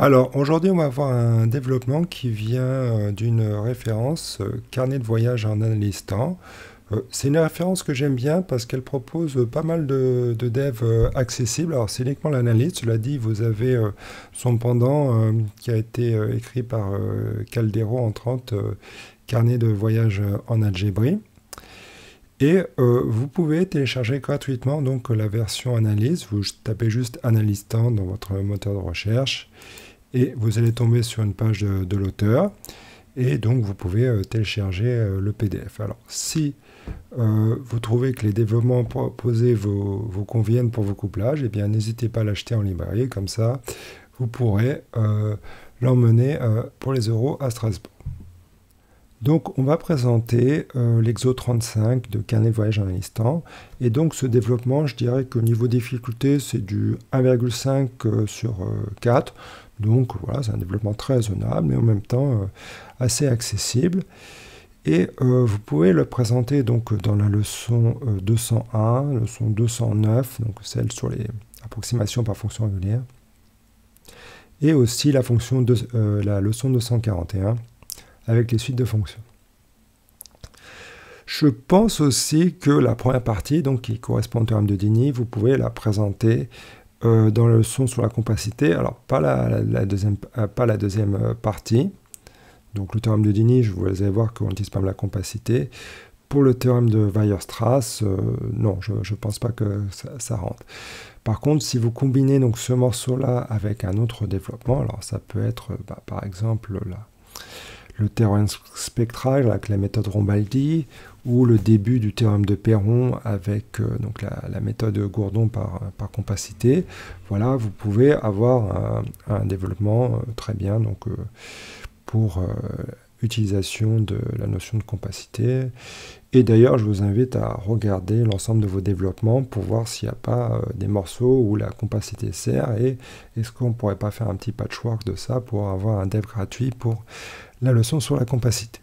Alors aujourd'hui on va avoir un développement qui vient d'une référence carnet de voyage en analyse temps. C'est une référence que j'aime bien parce qu'elle propose pas mal de devs accessibles. Alors c'est uniquement l'analyse, cela dit vous avez son pendant qui a été écrit par Caldero en 30, carnet de voyage en Algérie. Et vous pouvez télécharger gratuitement donc la version analyse. Vous tapez juste analyse temps dans votre moteur de recherche et vous allez tomber sur une page de l'auteur. Et donc vous pouvez télécharger le PDF. Alors si vous trouvez que les développements proposés vous conviennent pour vos couplages, eh bien n'hésitez pas à l'acheter en librairie, comme ça vous pourrez l'emmener pour les euros à Strasbourg. Donc on va présenter l'Exo 35 de carnet de voyage en analyse temps. Et donc ce développement, je dirais qu'au niveau difficulté, c'est du 1,5 sur 4. Donc voilà, c'est un développement très raisonnable, mais en même temps assez accessible. Et vous pouvez le présenter donc dans la leçon 201, leçon 209, donc celle sur les approximations par fonction régulière, et aussi la leçon 241 avec les suites de fonctions. Je pense aussi que la première partie, donc qui correspond au théorème de Dini, vous pouvez la présenter dans la leçon sur la compacité. Alors pas la deuxième partie. Donc le théorème de Dini, vous allez voir qu'on n'utilise pas la compacité. Pour le théorème de Weierstrass, non, je ne pense pas que ça rentre. Par contre, si vous combinez donc ce morceau-là avec un autre développement, alors ça peut être par exemple le théorème spectral avec la méthode Rombaldi, ou le début du théorème de Perron avec donc la méthode Gourdon par compacité. Voilà, vous pouvez avoir un développement très bien donc, pour utilisation de la notion de compacité. Et d'ailleurs, je vous invite à regarder l'ensemble de vos développements pour voir s'il n'y a pas des morceaux où la compacité sert, et est-ce qu'on ne pourrait pas faire un petit patchwork de ça pour avoir un dev gratuit pour la leçon sur la compacité.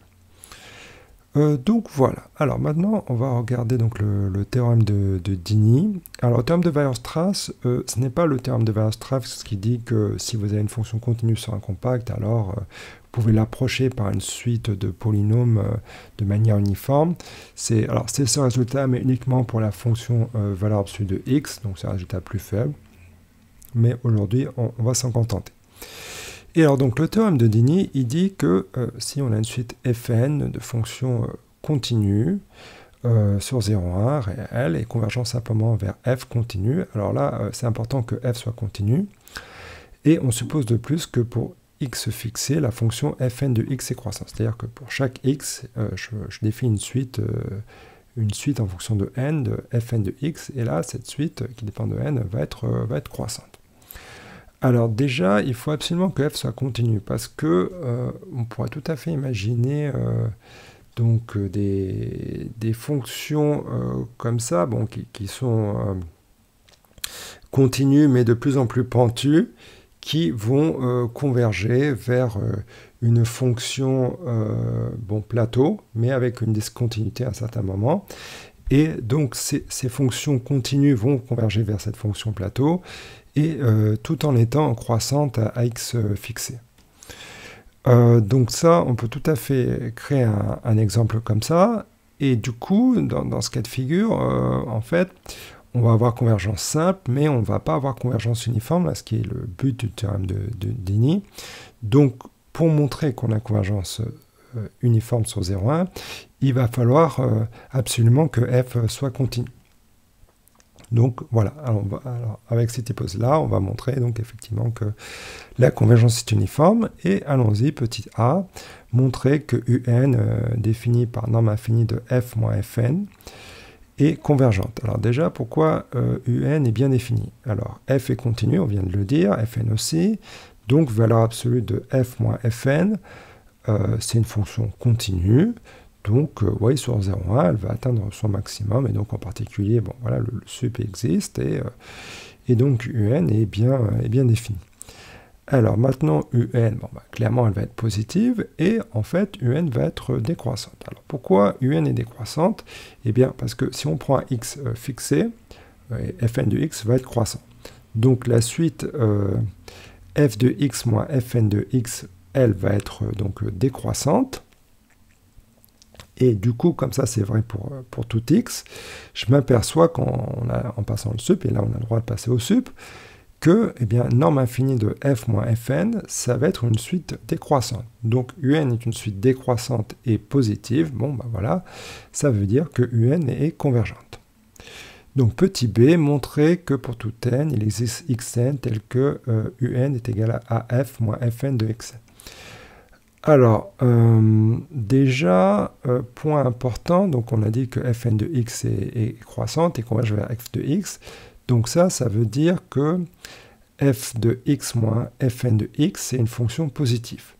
Donc voilà. Alors maintenant, on va regarder donc le théorème de Dini. Alors le théorème de Weierstrass, ce n'est pas le théorème de Weierstrass qui dit que si vous avez une fonction continue sur un compact, alors vous pouvez l'approcher par une suite de polynômes de manière uniforme. C'est ce résultat, mais uniquement pour la fonction valeur absolue de x, donc c'est un résultat plus faible. Mais aujourd'hui, on va s'en contenter. Et alors donc le théorème de Dini, il dit que si on a une suite fn de fonctions continues sur 0,1 réel et convergeant simplement vers f continue, alors là c'est important que f soit continue, et on suppose de plus que pour x fixé, la fonction fn de x est croissante. C'est-à-dire que pour chaque x, je définis une suite en fonction de n, de fn de x, et là cette suite qui dépend de n va être croissante. Alors déjà, il faut absolument que f soit continu, parce que on pourrait tout à fait imaginer donc des fonctions comme ça, bon, qui sont continues mais de plus en plus pentues, qui vont converger vers une fonction plateau, mais avec une discontinuité à un certain moment. Et donc ces fonctions continues vont converger vers cette fonction plateau, et tout en étant croissante à x fixé. Donc ça, on peut tout à fait créer un exemple comme ça, et du coup, dans ce cas de figure, en fait, on va avoir convergence simple, mais on ne va pas avoir convergence uniforme, là, ce qui est le but du théorème de Dini. Donc, pour montrer qu'on a convergence uniforme sur 0,1, il va falloir absolument que f soit continu. Donc voilà, alors, avec cette hypothèse-là, on va montrer donc effectivement que la convergence est uniforme, et allons-y, petit a, montrer que un défini par norme infinie de f moins fn est convergente. Alors déjà, pourquoi un est bien défini? Alors f est continu, on vient de le dire, fn aussi, donc valeur absolue de f moins fn, c'est une fonction continue. Donc, vous voyez, sur 0,1, elle va atteindre son maximum, et donc en particulier, bon, voilà, le sup existe, et donc un est bien défini. Alors maintenant, un, bon, clairement, elle va être positive, et en fait, un va être décroissante. Alors pourquoi un est décroissante? Eh bien, parce que si on prend un x fixé, fn de x va être croissant. Donc la suite f de x moins fn de x, elle va être donc décroissante. Et du coup, comme ça c'est vrai pour tout x, je m'aperçois en passant le sup, et là on a le droit de passer au sup, que eh bien, norme infinie de f moins fn, ça va être une suite décroissante. Donc un est une suite décroissante et positive. Bon, ben voilà, ça veut dire que un est convergente. Donc petit b, montrer que pour tout n, il existe xn tel que un est égal à f moins fn de xn. Alors, déjà, point important, donc on a dit que fn de x est croissante et converge vers f de x. Donc ça veut dire que f de x moins fn de x, c'est une fonction positive.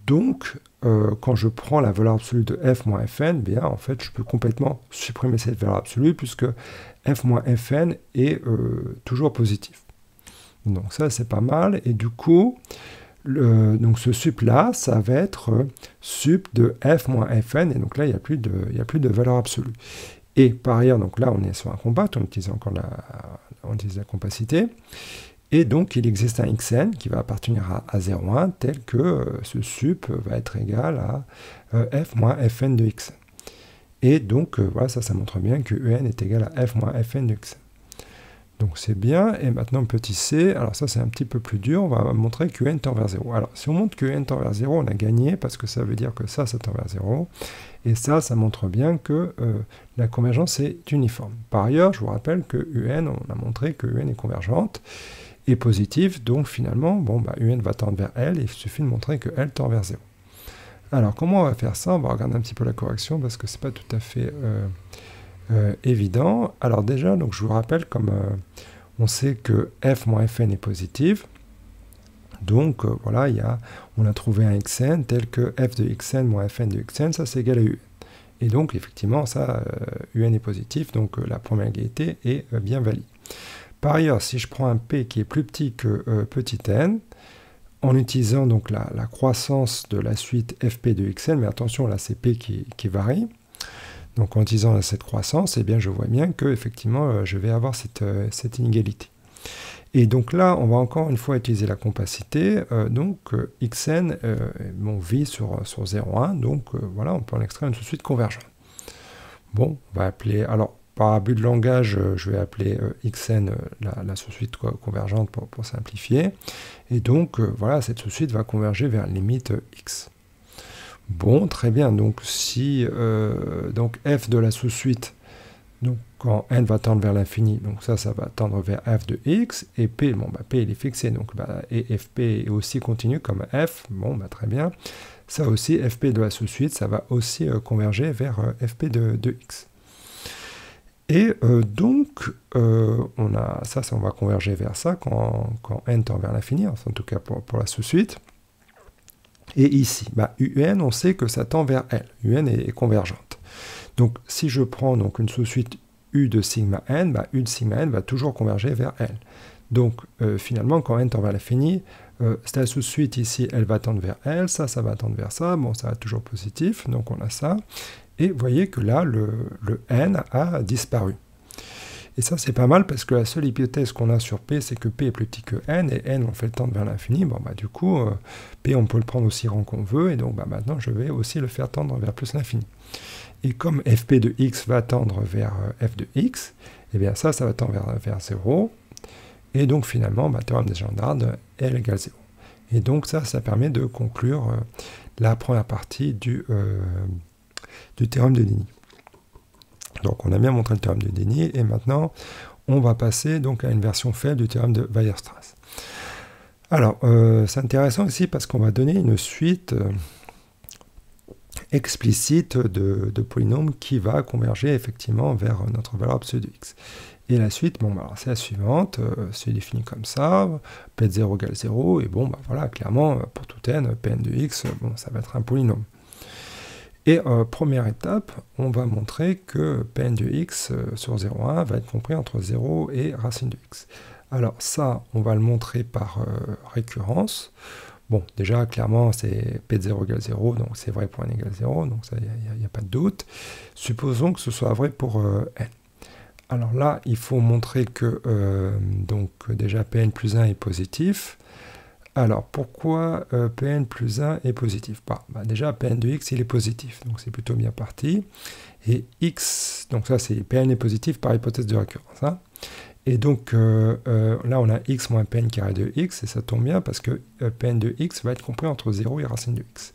Donc, quand je prends la valeur absolue de f moins fn, bien, en fait, je peux complètement supprimer cette valeur absolue puisque f moins fn est toujours positif. Donc ça, c'est pas mal. Et du coup, donc ce sup-là, ça va être sup de f moins fn. Et donc là, il n'y a plus de valeur absolue. Et par ailleurs, donc là, on est sur un compact, on utilise encore la compacité. Et donc, il existe un xn qui va appartenir à 0,1, tel que ce sup va être égal à f moins fn de xn. Et donc, voilà, ça montre bien que un est égal à f moins fn de xn. Donc, c'est bien. Et maintenant, petit c, alors ça, c'est un petit peu plus dur. On va montrer que un tend vers 0. Alors, si on montre que un tend vers 0, on a gagné, parce que ça veut dire que ça tend vers 0. Et ça montre bien que la convergence est uniforme. Par ailleurs, je vous rappelle que un, on a montré que un est convergente et positive, donc finalement, bon, un va tendre vers L, et il suffit de montrer que L tend vers 0. Alors, comment on va faire ça? On va regarder un petit peu la correction, parce que c'est pas tout à fait évident. Alors déjà, donc, je vous rappelle, comme on sait que f moins fn est positive, donc voilà, on a trouvé un xn tel que f de xn moins fn de xn, ça c'est égal à un. Et donc, effectivement, ça, un est positif, donc la première égalité est bien valide. Par ailleurs, si je prends un p qui est plus petit que petit n, en utilisant donc la croissance de la suite fp de xn, mais attention, là c'est p qui varie, donc en utilisant cette croissance, eh bien, je vois bien que effectivement, je vais avoir cette inégalité. Et donc là, on va encore une fois utiliser la compacité, donc xn vit sur 0,1, donc voilà, on peut en extraire une sous-suite convergente. Bon, on va appeler, alors, par abus de langage, je vais appeler xn la sous-suite convergente pour simplifier. Et donc, voilà, cette sous-suite va converger vers la limite x. Bon, très bien. Donc, si donc f de la sous-suite, donc quand n va tendre vers l'infini, donc ça va tendre vers f de x. Et p, bon, p il est fixé, donc et fp est aussi continu comme f. Bon, très bien. Ça aussi, fp de la sous-suite, ça va aussi converger vers fp de x. Et donc, on va converger vers ça quand n tend vers l'infini, en tout cas pour la sous-suite. Et ici, un, on sait que ça tend vers L. Un est convergente. Donc, si je prends donc, une sous-suite U de sigma n, U de sigma n va toujours converger vers L. Donc, finalement, quand n tend vers l'infini, la sous-suite ici, elle va tendre vers L, ça va tendre vers ça, bon, ça va toujours positif, donc on a ça. Et vous voyez que là, le n a disparu. Et ça, c'est pas mal parce que la seule hypothèse qu'on a sur P, c'est que P est plus petit que N, et N, on fait le tendre vers l'infini. Bon, du coup, P, on peut le prendre aussi grand qu'on veut, et donc maintenant, je vais aussi le faire tendre vers plus l'infini. Et comme Fp de x va tendre vers f de x, eh bien ça va tendre vers 0. Et donc, finalement, théorème des Legendre, L égale 0. Et donc, ça permet de conclure la première partie du théorème de Dini. Donc on a bien montré le théorème de Dini, et maintenant on va passer donc à une version faible du théorème de Weierstrass. Alors c'est intéressant aussi parce qu'on va donner une suite explicite de polynômes qui va converger effectivement vers notre valeur absolue de x. Et la suite, c'est la suivante, c'est défini comme ça, p de 0 égale 0, et voilà, clairement, pour tout n, pn de x, ça va être un polynôme. Et première étape, on va montrer que Pn de x sur 0,1 va être compris entre 0 et racine de x. Alors ça, on va le montrer par récurrence. Bon, déjà, clairement, c'est P de 0 égale 0, donc c'est vrai pour n égale 0, donc ça, il n'y a pas de doute. Supposons que ce soit vrai pour n. Alors là, il faut montrer que donc déjà Pn plus 1 est positif. Alors, pourquoi Pn plus 1 est positif? Déjà, Pn de x, il est positif, donc c'est plutôt bien parti. Et x, donc ça, c'est Pn est positif par hypothèse de récurrence. Hein. Et donc, là, on a x moins Pn carré de x, et ça tombe bien parce que Pn de x va être compris entre 0 et racine de x.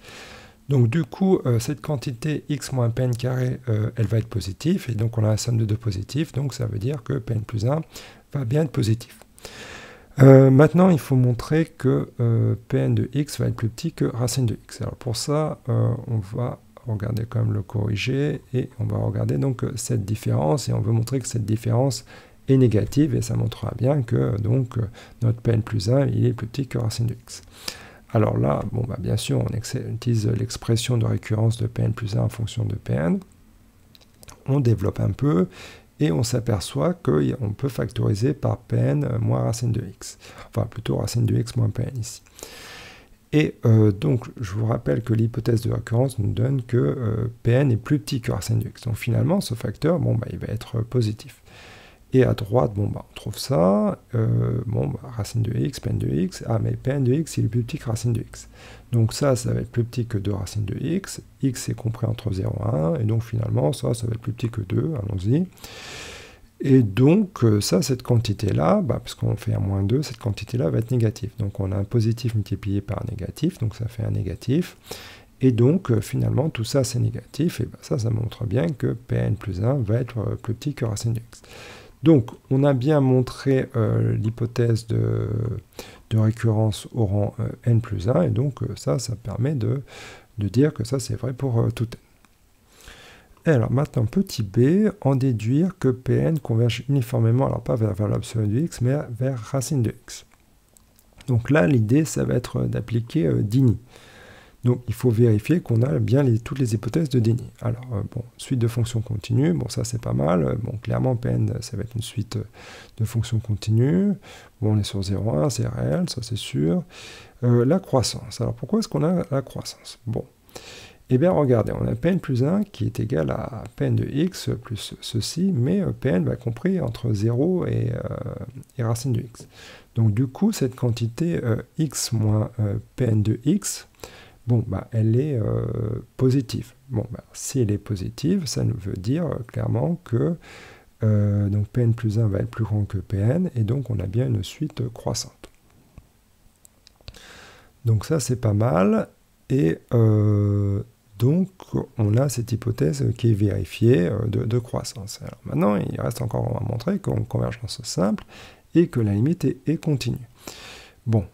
Donc, du coup, cette quantité x moins Pn carré, elle va être positive, et donc on a la somme de deux positifs, donc ça veut dire que Pn plus 1 va bien être positif. Maintenant, il faut montrer que Pn de x va être plus petit que racine de x. Alors pour ça, on va regarder quand même le corriger et on va regarder donc cette différence et on veut montrer que cette différence est négative et ça montrera bien que donc notre Pn plus 1 il est plus petit que racine de x. Alors là, bon, bien sûr, on utilise l'expression de récurrence de Pn plus 1 en fonction de Pn. On développe un peu. Et on s'aperçoit qu'on peut factoriser par Pn moins racine de x. Enfin, plutôt racine de x moins Pn ici. Et donc, je vous rappelle que l'hypothèse de récurrence nous donne que Pn est plus petit que racine de x. Donc finalement, ce facteur, il va être positif. Et à droite, on trouve ça. Racine de x, Pn de x. Ah, mais Pn de x, il est plus petit que racine de x. Donc ça va être plus petit que 2 racines de x. X est compris entre 0 et 1. Et donc finalement, ça va être plus petit que 2. Allons-y. Et donc, cette quantité-là, puisqu'on fait un moins 2, cette quantité-là va être négative. Donc on a un positif multiplié par un négatif. Donc ça fait un négatif. Et donc, finalement, tout ça, c'est négatif. Et ça montre bien que Pn plus 1 va être plus petit que racine de x. Donc, on a bien montré l'hypothèse de récurrence au rang n plus 1, et donc ça permet de dire que ça c'est vrai pour tout n. Et alors maintenant, petit b, en déduire que Pn converge uniformément, alors pas vers l'absolu de x, mais vers racine de x. Donc là, l'idée, ça va être d'appliquer Dini. Donc il faut vérifier qu'on a bien toutes les hypothèses de Dini. Alors, suite de fonctions continues, ça c'est pas mal. Clairement, Pn, ça va être une suite de fonctions continues. On est sur 0,1, c'est réel, ça c'est sûr. La croissance. Alors pourquoi est-ce qu'on a la croissance? Eh bien, regardez, on a Pn plus 1 qui est égal à Pn de x plus ceci, mais Pn va compris entre 0 et racine de x. Donc du coup, cette quantité x moins Pn de x, elle est positive. Si elle est positive, ça nous veut dire clairement que donc Pn plus 1 va être plus grand que Pn, et donc on a bien une suite croissante. Donc ça, c'est pas mal, et donc on a cette hypothèse qui est vérifiée de croissance. Alors maintenant, il reste encore à montrer qu'on a une convergence simple, et que la limite est continue.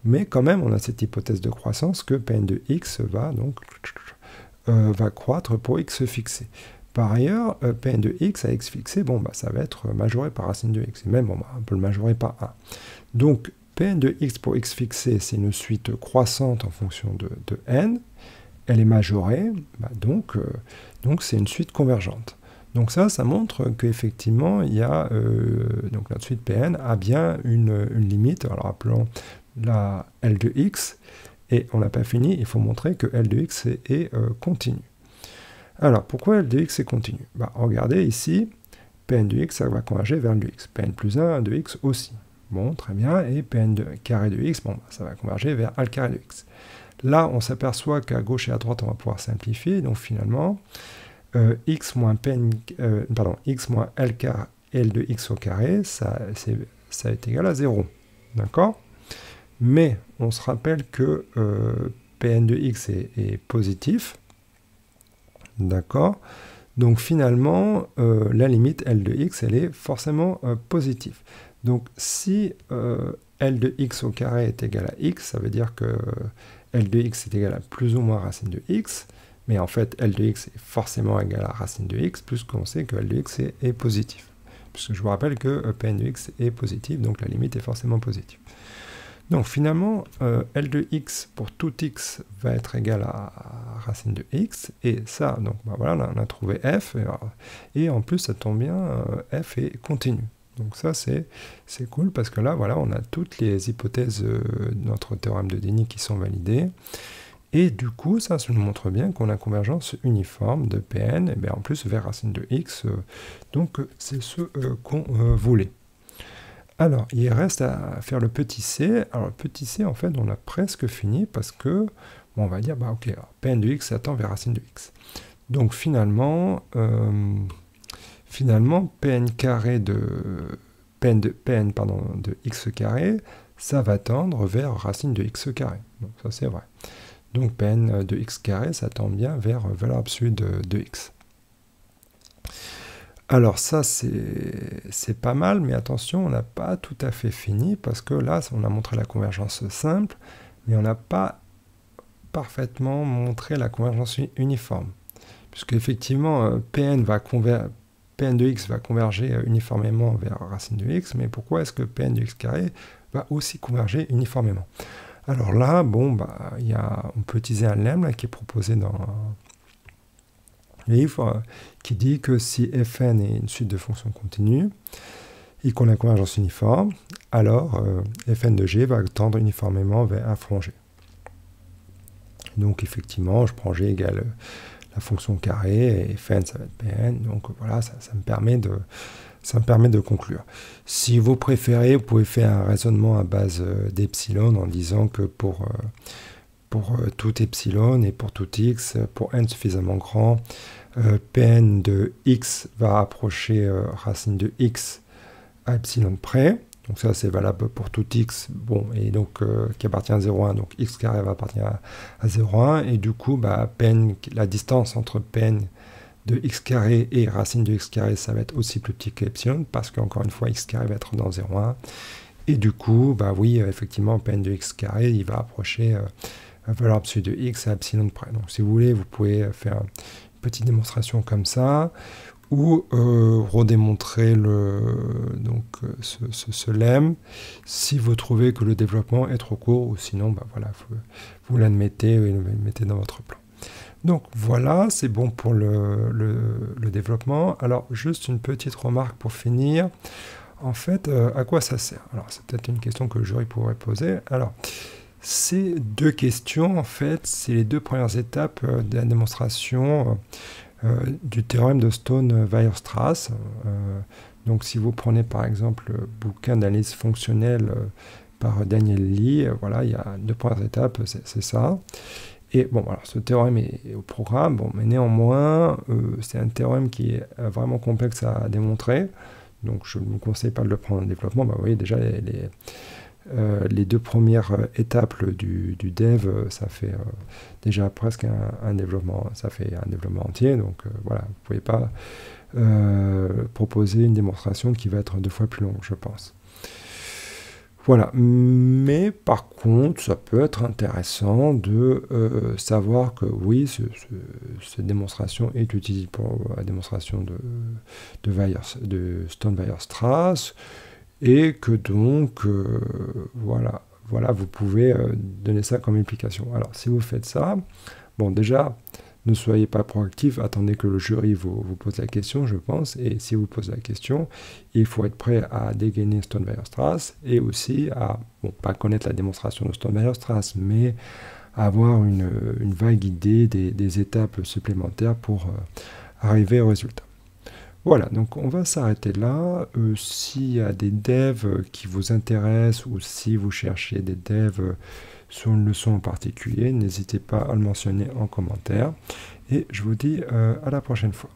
Mais quand même, on a cette hypothèse de croissance que Pn de x va croître pour x fixé. Par ailleurs, Pn de x à x fixé, ça va être majoré par racine de x. Et même, on peut le majorer par 1. Donc, Pn de x pour x fixé, c'est une suite croissante en fonction de n. Elle est majorée, donc c'est une suite convergente. Donc ça montre qu'effectivement, il y a donc notre suite Pn a bien une limite. Alors appelons la L de x, et on n'a pas fini, il faut montrer que L de x est continu. Alors, pourquoi L de x est continu? Regardez ici, Pn de x, ça va converger vers L de x. Pn plus 1 de x aussi. Très bien, et Pn de carré de x, ça va converger vers L carré de x. Là, on s'aperçoit qu'à gauche et à droite, on va pouvoir simplifier, donc finalement, x moins L de x au carré, ça est égal à 0. D'accord? Mais on se rappelle que Pn de x est positif. D'accord? Donc finalement, la limite L de x, elle est forcément positive. Donc si L de x au carré est égal à x, ça veut dire que L de x est égal à plus ou moins racine de x. Mais en fait, L de x est forcément égal à racine de x, puisqu'on sait que L de x est positif. Puisque je vous rappelle que Pn de x est positif, donc la limite est forcément positive. Donc finalement, L de x pour tout x va être égal à racine de x, et ça, donc voilà, on a trouvé f, et en plus ça tombe bien, f est continu. Donc ça c'est cool, parce que là, voilà, on a toutes les hypothèses de notre théorème de Dini qui sont validées, et du coup, ça nous montre bien qu'on a convergence uniforme de Pn, et bien en plus vers racine de x, donc c'est ce qu'on voulait. Alors, il reste à faire le petit c. Alors, le petit c, en fait, on a presque fini parce que, bon, on va dire, bah, ok, alors, Pn de x, ça tend vers racine de x. Donc, finalement, Pn carré Pn, pardon, de x carré, ça va tendre vers racine de x carré. Donc, ça, c'est vrai. Donc, Pn de x carré, ça tend bien vers valeur absolue de x. Alors ça, c'est pas mal, mais attention, on n'a pas tout à fait fini, parce que là, on a montré la convergence simple, mais on n'a pas parfaitement montré la convergence uniforme. Puisque effectivement, Pn de x va converger uniformément vers racine de x, mais pourquoi est-ce que Pn de x carré va aussi converger uniformément? Alors là, bon, bah, on peut utiliser un lemme là, qui est proposé dans livre qui dit que si fn est une suite de fonctions continues et qu'on a convergence uniforme, alors fn de g va tendre uniformément vers un front g. Donc effectivement, je prends g égale la fonction carrée et fn ça va être pn, donc voilà, ça me permet de conclure. Si vous préférez, vous pouvez faire un raisonnement à base d'epsilon en disant que pour tout epsilon et pour tout x, pour n suffisamment grand, Pn de x va approcher racine de x à epsilon près. Donc ça, c'est valable pour tout x, bon, et donc qui appartient à 0,1, donc x carré va appartenir à 0,1, et du coup, bah, la distance entre Pn de x carré et racine de x carré, ça va être aussi plus petit qu'epsilon, parce qu'encore une fois, x carré va être dans 0,1, et du coup, bah oui, effectivement, Pn de x carré, il va approcher la valeur absolue de x à epsilon près. Donc si vous voulez, vous pouvez faire une petite démonstration comme ça, ou redémontrer ce lemme si vous trouvez que le développement est trop court, ou sinon, bah voilà, vous l'admettez et le mettez dans votre plan. Donc voilà, c'est bon pour le développement. Alors juste une petite remarque pour finir. En fait, à quoi ça sert? Alors c'est peut-être une question que le jury pourrait poser. Alors, ces deux questions, en fait, c'est les deux premières étapes de la démonstration du théorème de Stone-Weierstrass. Donc si vous prenez par exemple le bouquin d'analyse fonctionnelle par Daniel Lee, voilà, il y a deux premières étapes, c'est ça. Et bon, alors ce théorème est au programme, bon, mais néanmoins, c'est un théorème qui est vraiment complexe à démontrer. Donc je ne vous conseille pas de le prendre en développement. Bah, vous voyez déjà les deux premières étapes du dev, ça fait déjà presque un développement, ça fait un développement entier. Donc voilà, vous ne pouvez pas proposer une démonstration qui va être 2 fois plus longue, je pense. Voilà, mais par contre, ça peut être intéressant de savoir que oui, cette démonstration est utilisée pour la démonstration de Stone-Weierstrass, et que donc, voilà, vous pouvez donner ça comme implication. Alors, si vous faites ça, bon, déjà, ne soyez pas proactif, attendez que le jury vous pose la question, je pense, et si vous posez la question, il faut être prêt à dégainer Stone-Weierstrass, et aussi à, bon, pas connaître la démonstration de Stone-Weierstrass, mais avoir une vague idée des étapes supplémentaires pour arriver au résultat. Voilà, donc on va s'arrêter là. S'il y a des devs qui vous intéressent, ou si vous cherchez des devs sur une leçon en particulier, n'hésitez pas à le mentionner en commentaire. Et je vous dis à la prochaine fois.